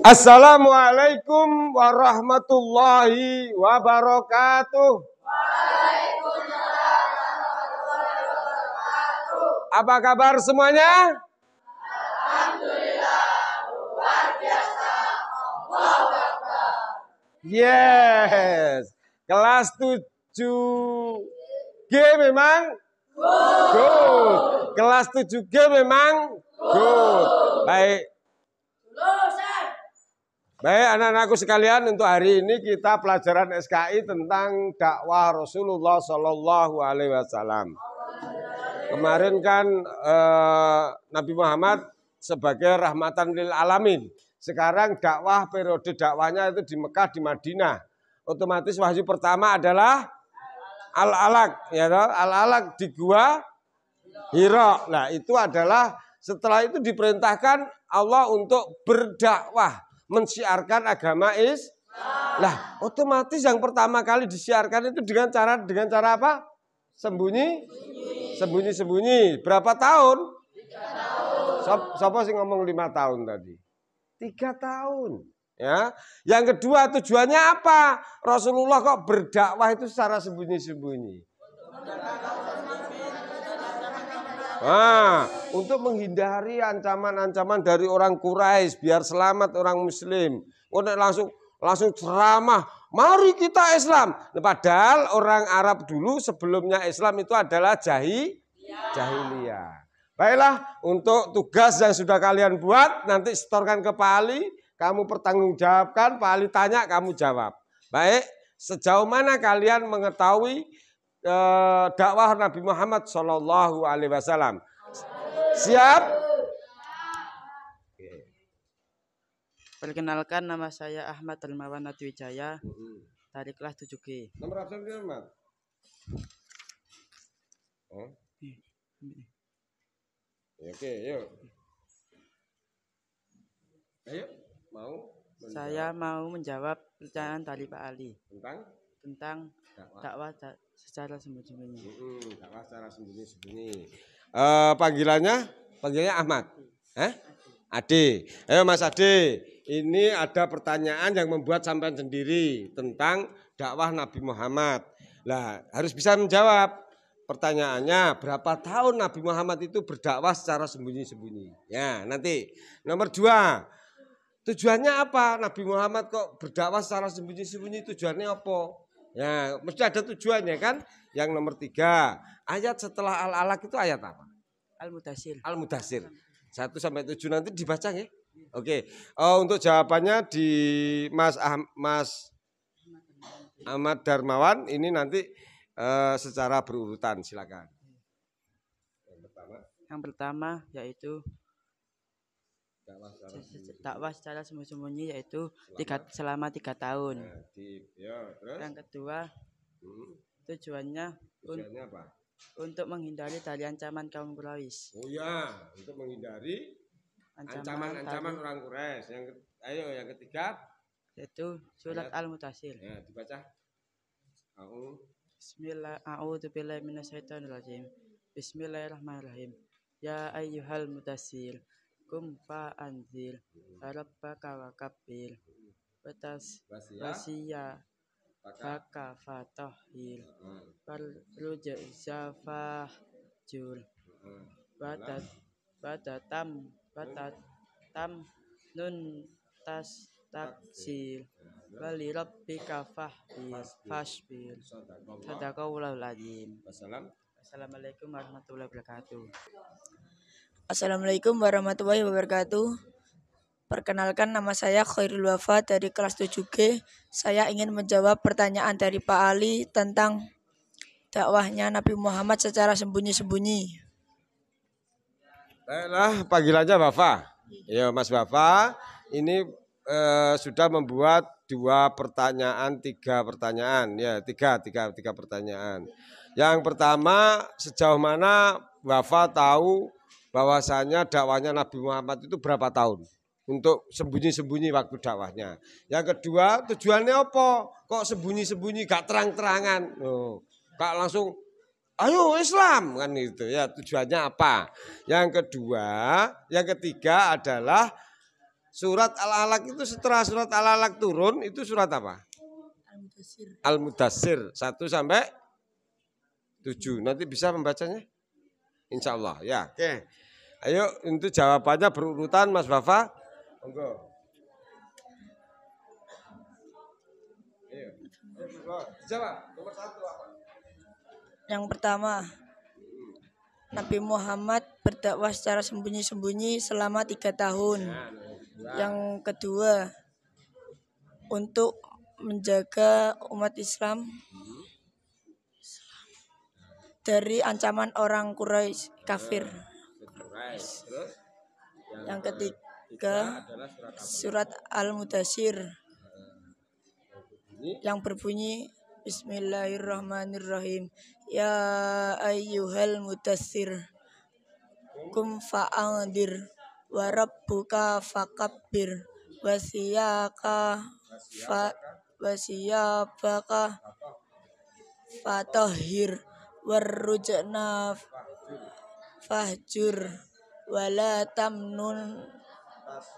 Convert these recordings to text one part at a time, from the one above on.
Assalamualaikum warahmatullahi wabarakatuh. Apa kabar semuanya? Alhamdulillah, luar biasa. Yes. Kelas 7G memang good. Kelas 7G memang good. Baik anak-anakku sekalian, untuk hari ini kita pelajaran SKI tentang dakwah Rasulullah Shallallahu Alaihi Wasallam. Kemarin kan Nabi Muhammad sebagai rahmatan lil alamin. Sekarang dakwah, periode dakwahnya itu di Mekah, di Madinah. Otomatis wahyu pertama adalah Al-Alaq, ya, Al-Alaq di Gua Hira. Nah, itu adalah setelah itu diperintahkan Allah untuk berdakwah, mensiarkan agama Islam. Lah, otomatis yang pertama kali disiarkan itu dengan cara apa? Sembunyi. Berapa tahun? 3 tahun. Siapa sih ngomong 5 tahun tadi? 3 tahun. Ya. Yang kedua, tujuannya apa? Rasulullah kok berdakwah itu secara sembunyi-sembunyi. Nah, untuk menghindari ancaman-ancaman dari orang Quraisy, biar selamat orang Muslim. Langsung ceramah, mari kita Islam. Nah, padahal orang Arab dulu sebelumnya Islam itu adalah jahiliyah. Baiklah, untuk tugas yang sudah kalian buat, nanti setorkan ke Pak Ali, kamu pertanggungjawabkan, Pak Ali tanya, kamu jawab. Baik, sejauh mana kalian mengetahui dakwah Nabi Muhammad Shallallahu Alaihi Wasallam? Siap? Perkenalkan, nama saya Ahmad Darmawan Natiwijaya dari kelas 7G. Nomor absen Ahmad. Oke, yuk. Ayo, Saya mau menjawab pertanyaan dari Pak Ali tentang dakwah secara sembunyi-sembunyi. Dakwah secara sembunyi-sembunyi. Panggilannya Ahmad. Ade. Ayo Mas Ade. Ini ada pertanyaan yang membuat sampean sendiri tentang dakwah Nabi Muhammad. Lah, harus bisa menjawab. Pertanyaannya, berapa tahun Nabi Muhammad itu berdakwah secara sembunyi-sembunyi? Ya, nanti. Nomor 2. Tujuannya apa? Nabi Muhammad kok berdakwah secara sembunyi-sembunyi, tujuannya apa? Ya, mesti ada tujuannya kan? Yang nomor 3, ayat setelah Al-Alaq itu ayat apa? Al-Mudaththir. 1-7 nanti dibaca ya. Oke. Untuk jawabannya di Mas Ahmad Darmawan ini nanti secara berurutan, silakan. Yang pertama yaitu dakwah secara sembunyi-sembunyi, yaitu selama 3 tahun. Yang kedua, tujuannya apa? Untuk menghindari dari ancaman kaum Quraisy. Oh ya, untuk menghindari ancaman orang Quraisy. Yang ketiga yaitu surat Al-Mudaththir. Ya, dibaca. A'udzubillahi minasyaitonirrajim. Bismillahirrahmanirrahim. Ya ayyuhal mudaththir, qum fa anzir, rabbaka wa kabbir, wasiya baka fatahhir, farujza fahjur, batatam nun taksir, wali rabbika fasbir. Sadaqallahul azim. Assalamualaikum warahmatullahi wabarakatuh. Assalamualaikum warahmatullahi wabarakatuh. Perkenalkan, nama saya Khairul Wafa dari kelas 7G. Saya ingin menjawab pertanyaan dari Pak Ali tentang dakwahnya Nabi Muhammad secara sembunyi-sembunyi. Baiklah, panggilannya Wafa. Ya, Mas Wafa, ini sudah membuat 3 pertanyaan. Ya, tiga pertanyaan. Yang pertama, sejauh mana Wafa tahu bahwasanya dakwahnya Nabi Muhammad itu berapa tahun? Untuk sembunyi-sembunyi waktu dakwahnya. Yang kedua, tujuannya apa? Kok sembunyi-sembunyi, gak terang-terangan? Gak langsung, ayo Islam kan gitu ya. Tujuannya apa? Yang ketiga adalah Surat Al-Alaq itu setelah surat Al-Alaq turun itu surat apa? Al-Mudassir 1 sampai 7. Nanti bisa membacanya? Insya Allah ya. Oke. Ayo untuk jawabannya berurutan Mas Wafa. Monggo. Jawab nomor 1 apa? Yang pertama, Nabi Muhammad berdakwah secara sembunyi-sembunyi selama 3 tahun. Yang kedua, untuk menjaga umat Islam dari ancaman orang Quraisy kafir. Yang ketiga, surat Al-Mudassir yang berbunyi Bismillahirrahmanirrahim. Ya ayyuhal mudassir kum fa'andir wa rabbuka fakabbir wasiyabaka fatahhir warrujna fahjur wala tamnun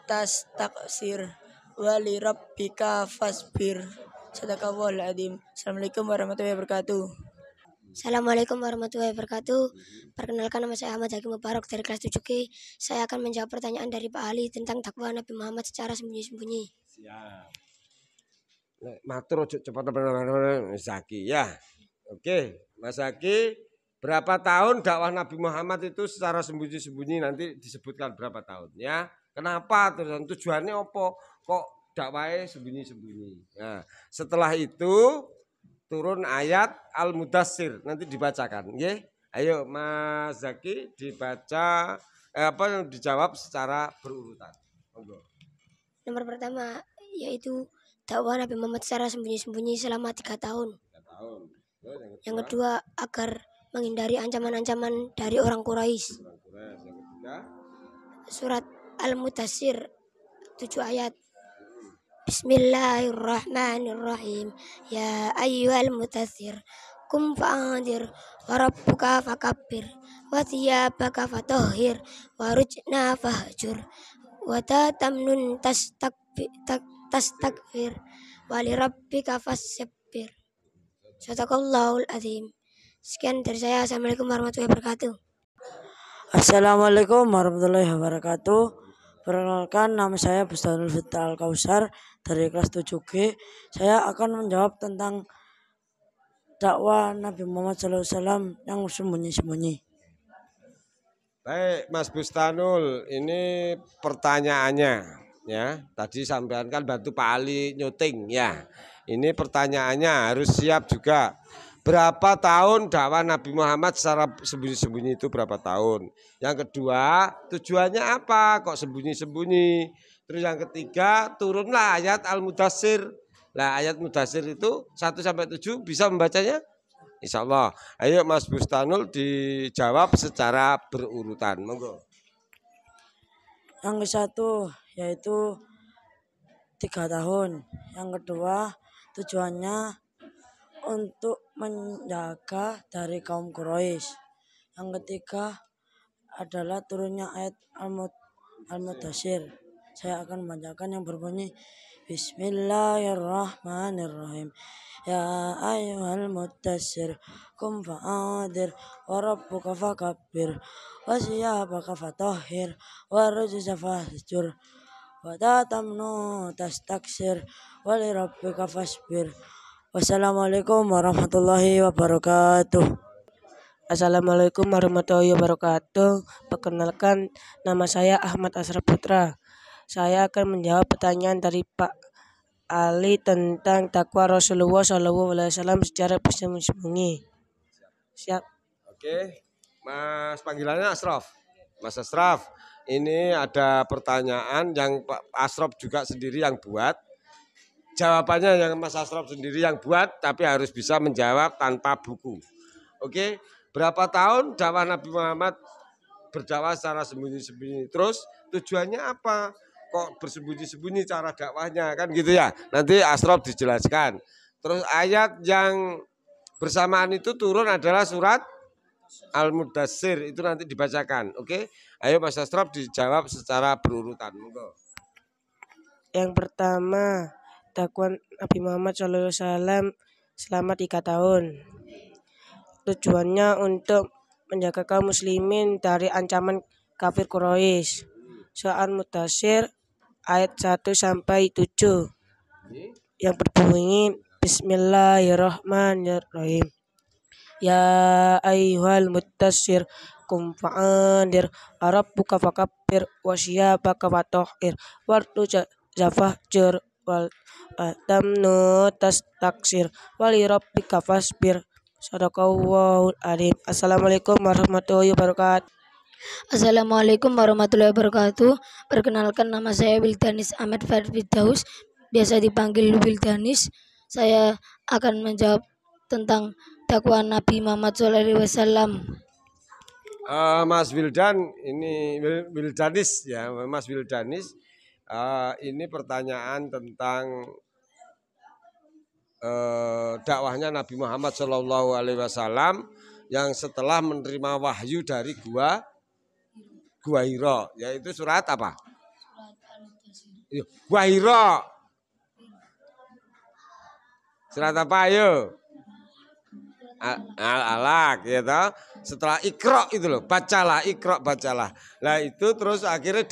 tastaksir walirabbika fasbir. Sadaqallahul adzim. Assalamualaikum warahmatullahi wabarakatuh. Assalamualaikum warahmatullahi wabarakatuh. Perkenalkan, nama saya Ahmad Hakim Mubarak dari kelas 7G. Saya akan menjawab pertanyaan dari Pak Ali tentang dakwah Nabi Muhammad secara sembunyi-sembunyi. Siap. Matur cepat Mas Zaki ya. Oke, Mas Zaki, berapa tahun dakwah Nabi Muhammad itu secara sembunyi-sembunyi, nanti disebutkan berapa tahun ya. Kenapa terus tujuannya apa? Kok dakwahnya sembunyi-sembunyi. Nah, setelah itu turun ayat Al-Mudassir, nanti dibacakan, nggih. Ayo Mas Zaki dibaca dijawab secara berurutan. Monggo. Nomor pertama yaitu dakwah Nabi Muhammad secara sembunyi-sembunyi selama 3 tahun. 3 tahun. Yang kedua, agar menghindari ancaman-ancaman dari orang Quraisy. Yang ketiga, surat Al-Mudassir 7 ayat. Bismillahirrahmanirrahim. Ya ayyuhal mudassir kum fa'andir wa rabbuka fakabbir wa thiyabaka fatahhir wa rujna fahjur wa tatamnun tastakbir wa lirabbika fasabbir. Sadaqallahul adzim. Sekian dari saya. Assalamualaikum warahmatullahi wabarakatuh. Assalamualaikum warahmatullahi wabarakatuh. Perkenalkan, nama saya Bustanul Fital Kausar dari kelas 7G. Saya akan menjawab tentang dakwah Nabi Muhammad SAW yang sembunyi-sembunyi. Baik, Mas Bustanul, ini pertanyaannya ya. Tadi sampean kan bantu Pak Ali nyuting ya. Ini pertanyaannya harus siap juga. Berapa tahun dakwah Nabi Muhammad secara sembunyi-sembunyi itu berapa tahun? Yang kedua, tujuannya apa? Kok sembunyi-sembunyi? Terus yang ketiga, turunlah ayat Al-Mudassir. Nah, ayat Mudassir itu 1 sampai 7 bisa membacanya? Insya Allah. Ayo Mas Bustanul dijawab secara berurutan. Monggo. Yang ke-1 yaitu 3 tahun. Yang kedua, tujuannya untuk menjaga dari kaum Quraisy. Yang ketiga adalah turunnya ayat Al-Mudassir. Saya akan membacakan yang berbunyi Bismillahirrahmanirrahim. Ya ayyuhal mudassir kum fa'andir wa rabbuka fakabbir wa siyabaka fatahhir wa rujza fahjur wa tatamnu tastaksir wa lirabbika fasbir. Wassalamualaikum warahmatullahi wabarakatuh. Assalamualaikum warahmatullahi wabarakatuh. Perkenalkan, nama saya Ahmad Asraf Putra. Saya akan menjawab pertanyaan dari Pak Ali tentang dakwah Rasulullah SAW secara bersembunyi-sembunyi. Siap. Oke, Mas panggilannya Asraf. Mas Asraf, ini ada pertanyaan yang Pak Asraf juga sendiri yang buat. Jawabannya yang Mas Asraf sendiri yang buat, tapi harus bisa menjawab tanpa buku. Oke, berapa tahun dakwah Nabi Muhammad berdakwah secara sembunyi-sembunyi? Terus tujuannya apa? Kok bersembunyi-sembunyi cara dakwahnya? Kan gitu ya. Nanti Asraf dijelaskan. Terus ayat yang bersamaan itu turun adalah surat Al-Mudassir. Itu nanti dibacakan. Oke, ayo Mas Asraf dijawab secara berurutan. Monggo. Yang pertama, dakwah Nabi Muhammad SAW selama 3 tahun. Tujuannya untuk menjaga kaum muslimin dari ancaman kafir Quraisy. Surah Al-Mudaththir ayat 1-7 yang berbunyi Bismillahirrahmanirrahim. Ya ayyuhal mudaththir kum fa'andir rabbuka fakabbir wasyiyabaka fatahhir wartu zafahjur wal tamnu tastaksir wali rabbika fasbir. Sadaqallahul alim. Assalamualaikum warahmatullahi wabarakatuh. Assalamualaikum warahmatullahi wabarakatuh. Perkenalkan, nama saya Wildanis Ahmad Firdaus, biasa dipanggil Wildanis. Saya akan menjawab tentang dakwah Nabi Muhammad SAW. Mas Wildan, ini Wildanis ya, Mas Wildanis. Ini pertanyaan tentang dakwahnya Nabi Muhammad SAW yang setelah menerima wahyu dari Gua Hira, yaitu surat apa? Gua Hira. Surat apa ayo? Al-Alaq, ya toh. Setelah Iqra itu loh, bacalah, Iqra bacalah. Nah itu terus akhirnya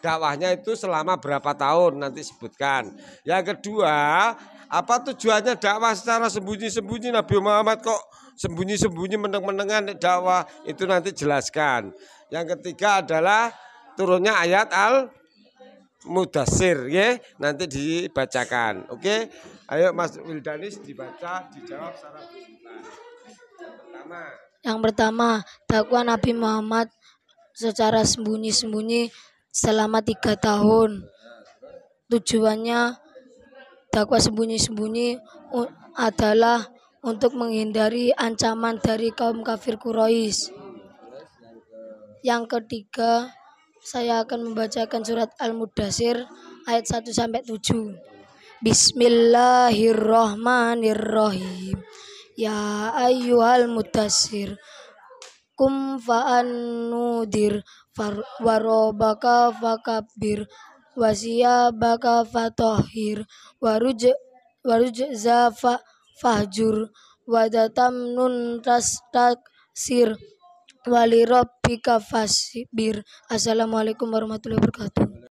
dakwahnya itu selama berapa tahun nanti sebutkan. Yang kedua, apa tujuannya dakwah secara sembunyi-sembunyi? Nabi Muhammad kok sembunyi-sembunyi meneng-menengan dakwah, itu nanti jelaskan. Yang ketiga adalah turunnya ayat Al-Mudaththir, ya, nanti dibacakan. Oke, ayo Mas Wildanis dibaca, dijawab secara berurutan. Yang pertama, dakwah Nabi Muhammad secara sembunyi-sembunyi selama 3 tahun. Tujuannya dakwah sembunyi-sembunyi adalah untuk menghindari ancaman dari kaum kafir Quraisy. Yang ketiga, saya akan membacakan surat Al-Mudaththir ayat 1-7. Bismillahirrahmanirrahim. Ya ayyuhal mudaththir kum fa'annudir warobaka fakabbir wasiyabaka fatahhir warujza fahjur wadatamnun tastaksir wali rabbika fasbir. Assalamualaikum warahmatullahi wabarakatuh.